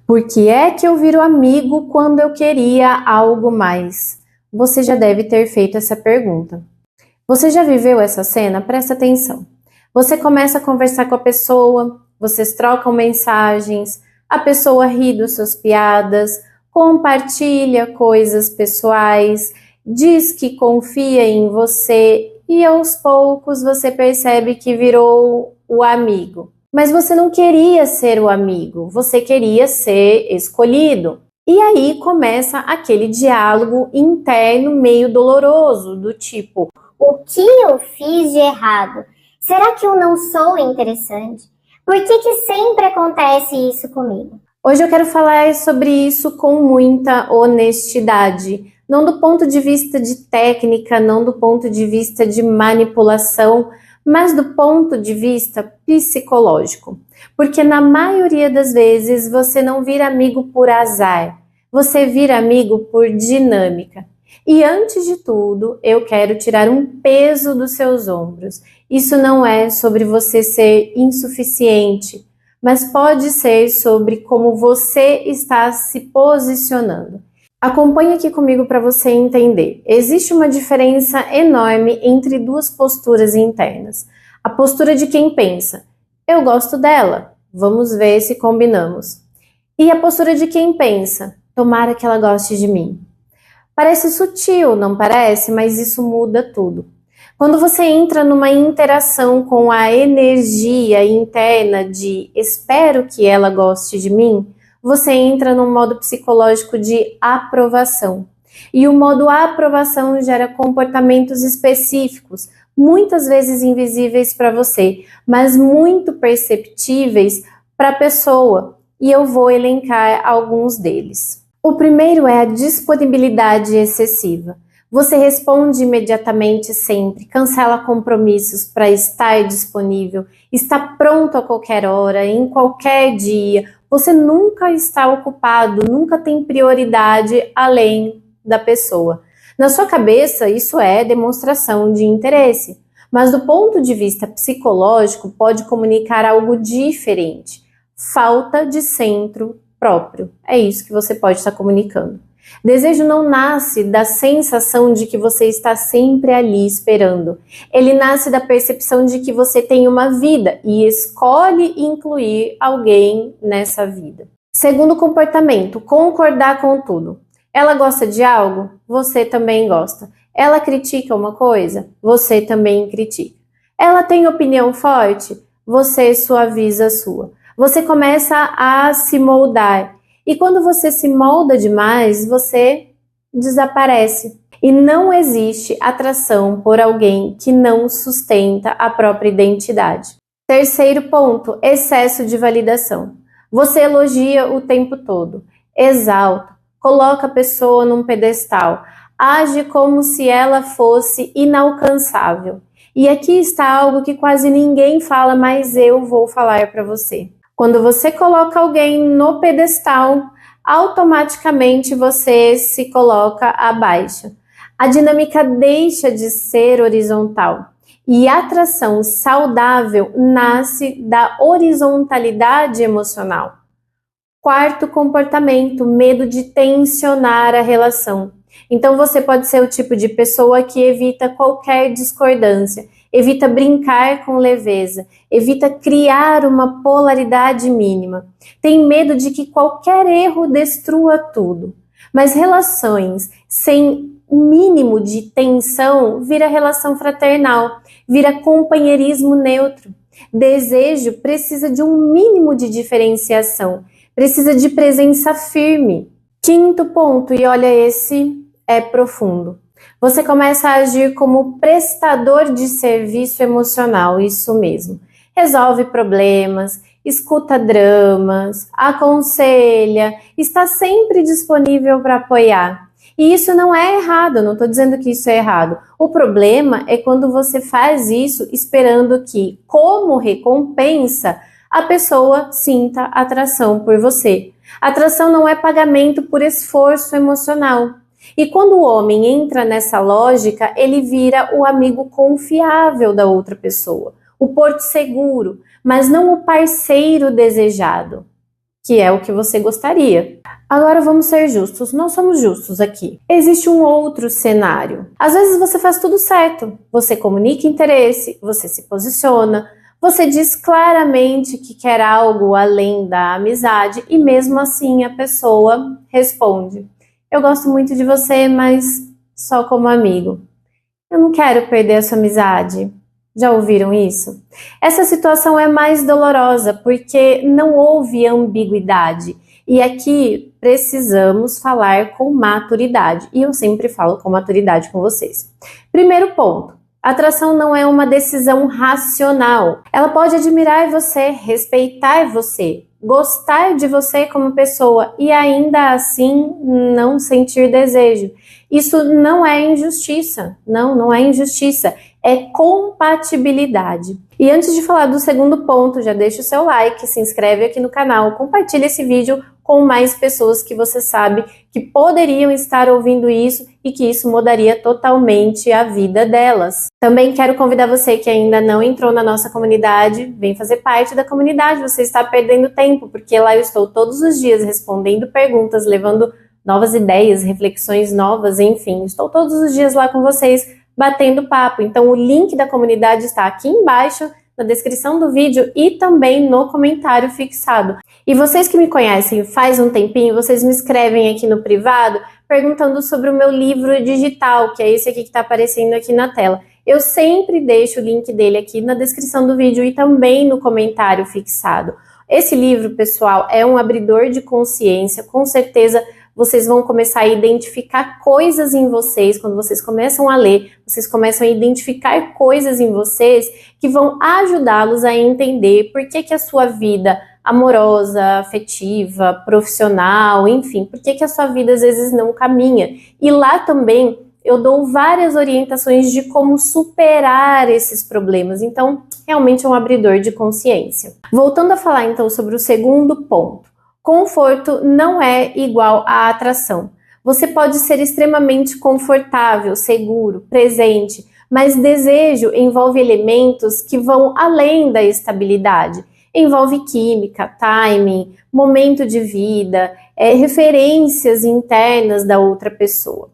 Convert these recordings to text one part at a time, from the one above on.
Por que é que eu viro amigo quando eu queria algo mais? Você já deve ter feito essa pergunta. Você já viveu essa cena? Presta atenção. Você começa a conversar com a pessoa, vocês trocam mensagens, a pessoa ri das suas piadas, compartilha coisas pessoais, diz que confia em você e aos poucos você percebe que virou o amigo. Mas você não queria ser o amigo, você queria ser escolhido. E aí começa aquele diálogo interno meio doloroso, do tipo: o que eu fiz de errado? Será que eu não sou interessante? Por que sempre acontece isso comigo? Hoje eu quero falar sobre isso com muita honestidade, não do ponto de vista de técnica, não do ponto de vista de manipulação, mas do ponto de vista psicológico. Porque na maioria das vezes você não vira amigo por azar, você vira amigo por dinâmica. E antes de tudo, eu quero tirar um peso dos seus ombros. Isso não é sobre você ser insuficiente, mas pode ser sobre como você está se posicionando. Acompanhe aqui comigo para você entender. Existe uma diferença enorme entre duas posturas internas. A postura de quem pensa: eu gosto dela, vamos ver se combinamos. E a postura de quem pensa: tomara que ela goste de mim. Parece sutil, não parece? Mas isso muda tudo. Quando você entra numa interação com a energia interna de espero que ela goste de mim, você entra num modo psicológico de aprovação. E o modo aprovação gera comportamentos específicos, muitas vezes invisíveis para você, mas muito perceptíveis para a pessoa. E eu vou elencar alguns deles. O primeiro é a disponibilidade excessiva. Você responde imediatamente sempre, cancela compromissos para estar disponível, está pronto a qualquer hora, em qualquer dia. Você nunca está ocupado, nunca tem prioridade além da pessoa. Na sua cabeça, isso é demonstração de interesse, mas do ponto de vista psicológico, pode comunicar algo diferente. Falta de centro próprio. É isso que você pode estar comunicando. Desejo não nasce da sensação de que você está sempre ali esperando. Ele nasce da percepção de que você tem uma vida e escolhe incluir alguém nessa vida. Segundo comportamento, concordar com tudo. Ela gosta de algo? Você também gosta. Ela critica uma coisa? Você também critica. Ela tem opinião forte? Você suaviza a sua. Você começa a se moldar. E quando você se molda demais, você desaparece. E não existe atração por alguém que não sustenta a própria identidade. Terceiro ponto, excesso de validação. Você elogia o tempo todo, exalta, coloca a pessoa num pedestal, age como se ela fosse inalcançável. E aqui está algo que quase ninguém fala, mas eu vou falar para você. Quando você coloca alguém no pedestal, automaticamente você se coloca abaixo. A dinâmica deixa de ser horizontal. E a atração saudável nasce da horizontalidade emocional. Quarto comportamento, medo de tensionar a relação. Então você pode ser o tipo de pessoa que evita qualquer discordância, evita brincar com leveza, evita criar uma polaridade mínima. Tem medo de que qualquer erro destrua tudo. Mas relações sem mínimo de tensão vira relação fraternal, vira companheirismo neutro. Desejo precisa de um mínimo de diferenciação, precisa de presença firme. Quinto ponto, e olha, esse é profundo. Você começa a agir como prestador de serviço emocional, isso mesmo. Resolve problemas, escuta dramas, aconselha, está sempre disponível para apoiar. E isso não é errado, eu não estou dizendo que isso é errado. O problema é quando você faz isso esperando que, como recompensa, a pessoa sinta atração por você. Atração não é pagamento por esforço emocional. E quando o homem entra nessa lógica, ele vira o amigo confiável da outra pessoa, o porto seguro, mas não o parceiro desejado. que é o que você gostaria. Agora vamos ser justos, nós somos justos aqui. Existe um outro cenário. Às vezes você faz tudo certo, você comunica interesse, você se posiciona, você diz claramente que quer algo além da amizade e mesmo assim a pessoa responde: eu gosto muito de você, mas só como amigo. Eu não quero perder a sua amizade. Já ouviram isso? Essa situação é mais dolorosa porque não houve ambiguidade. E aqui precisamos falar com maturidade. E eu sempre falo com maturidade com vocês. Primeiro ponto. Atração não é uma decisão racional. Ela pode admirar você, respeitar você, gostar de você como pessoa e ainda assim não sentir desejo. Isso não é injustiça. Não é injustiça. É compatibilidade. E antes de falar do segundo ponto, já deixa o seu like, se inscreve aqui no canal, compartilha esse vídeo com mais pessoas que você sabe que poderiam estar ouvindo isso e que isso mudaria totalmente a vida delas. Também quero convidar você que ainda não entrou na nossa comunidade, vem fazer parte da comunidade, você está perdendo tempo, porque lá eu estou todos os dias respondendo perguntas, levando novas ideias, reflexões novas, enfim, estou todos os dias lá com vocês, batendo papo. Então o link da comunidade está aqui embaixo, na descrição do vídeo e também no comentário fixado. E vocês que me conhecem faz um tempinho, vocês me escrevem aqui no privado perguntando sobre o meu livro digital, que é esse aqui que está aparecendo aqui na tela. Eu sempre deixo o link dele aqui na descrição do vídeo e também no comentário fixado. Esse livro, pessoal, é um abridor de consciência, com certeza vocês vão começar a identificar coisas em vocês, quando vocês começam a ler, vocês começam a identificar coisas em vocês que vão ajudá-los a entender por que a sua vida amorosa, afetiva, profissional, enfim, por que a sua vida às vezes não caminha. E lá também eu dou várias orientações de como superar esses problemas, então realmente é um abridor de consciência. Voltando a falar então sobre o segundo ponto. Conforto não é igual a atração. Você pode ser extremamente confortável, seguro, presente, mas desejo envolve elementos que vão além da estabilidade. Envolve química, timing, momento de vida, referências internas da outra pessoa.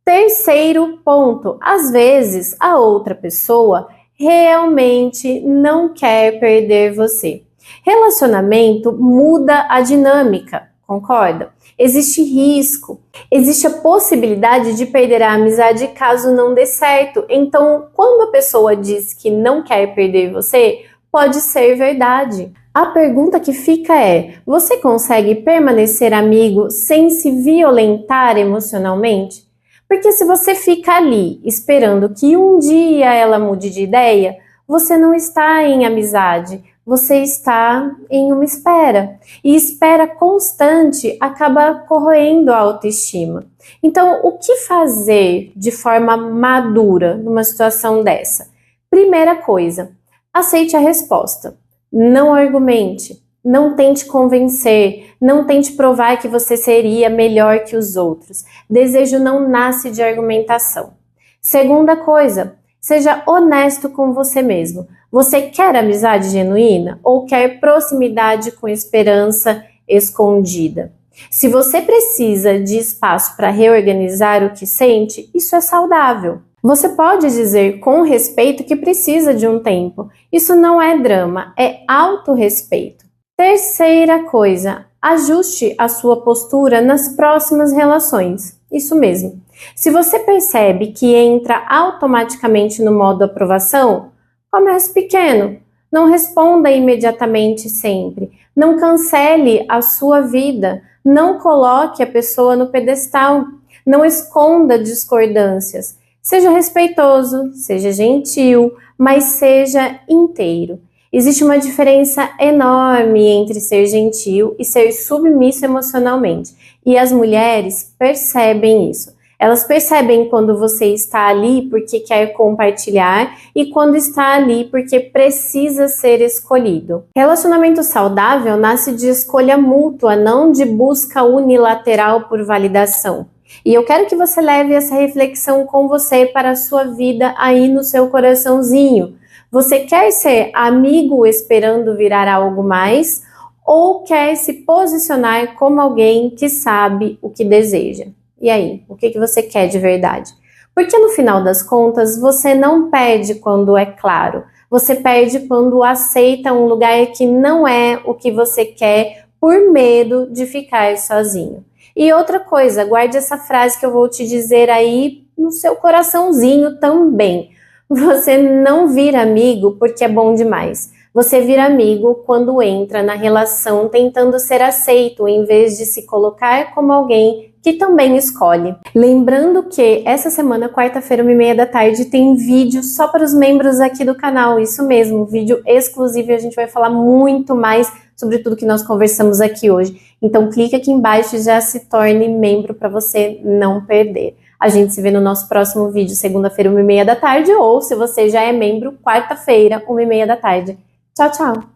Terceiro ponto, às vezes a outra pessoa realmente não quer perder você. Relacionamento muda a dinâmica, concorda? Existe risco, existe a possibilidade de perder a amizade caso não dê certo. Então, quando a pessoa diz que não quer perder você, pode ser verdade. A pergunta que fica é: você consegue permanecer amigo sem se violentar emocionalmente? Porque se você fica ali esperando que um dia ela mude de ideia, você não está em amizade. Você está em uma espera. E espera constante acaba corroendo a autoestima. Então, o que fazer de forma madura numa situação dessa? Primeira coisa, aceite a resposta. Não argumente. Não tente convencer. Não tente provar que você seria melhor que os outros. Desejo não nasce de argumentação. Segunda coisa, seja honesto com você mesmo. Você quer amizade genuína ou quer proximidade com esperança escondida? Se você precisa de espaço para reorganizar o que sente, isso é saudável. Você pode dizer com respeito que precisa de um tempo. Isso não é drama, é autorrespeito. Terceira coisa, ajuste a sua postura nas próximas relações. Isso mesmo. Se você percebe que entra automaticamente no modo aprovação, comece pequeno, não responda imediatamente sempre, não cancele a sua vida, não coloque a pessoa no pedestal, não esconda discordâncias. Seja respeitoso, seja gentil, mas seja inteiro. Existe uma diferença enorme entre ser gentil e ser submisso emocionalmente, e as mulheres percebem isso. Elas percebem quando você está ali porque quer compartilhar e quando está ali porque precisa ser escolhido. Relacionamento saudável nasce de escolha mútua, não de busca unilateral por validação. E eu quero que você leve essa reflexão com você para a sua vida aí no seu coraçãozinho. Você quer ser amigo esperando virar algo mais? ou quer se posicionar como alguém que sabe o que deseja? E aí, o que você quer de verdade? Porque no final das contas, você não perde quando é claro, você perde quando aceita um lugar que não é o que você quer por medo de ficar sozinho. E outra coisa, guarde essa frase que eu vou te dizer aí no seu coraçãozinho também. Você não vira amigo porque é bom demais. Você vira amigo quando entra na relação tentando ser aceito, em vez de se colocar como alguém que também escolhe. Lembrando que essa semana, quarta-feira, 1h30 da tarde, tem vídeo só para os membros aqui do canal. Isso mesmo, vídeo exclusivo, e a gente vai falar muito mais sobre tudo que nós conversamos aqui hoje. Então clica aqui embaixo e já se torne membro para você não perder. A gente se vê no nosso próximo vídeo, segunda-feira, 1h30 da tarde, ou se você já é membro, quarta-feira, 1h30 da tarde. Tchau, tchau!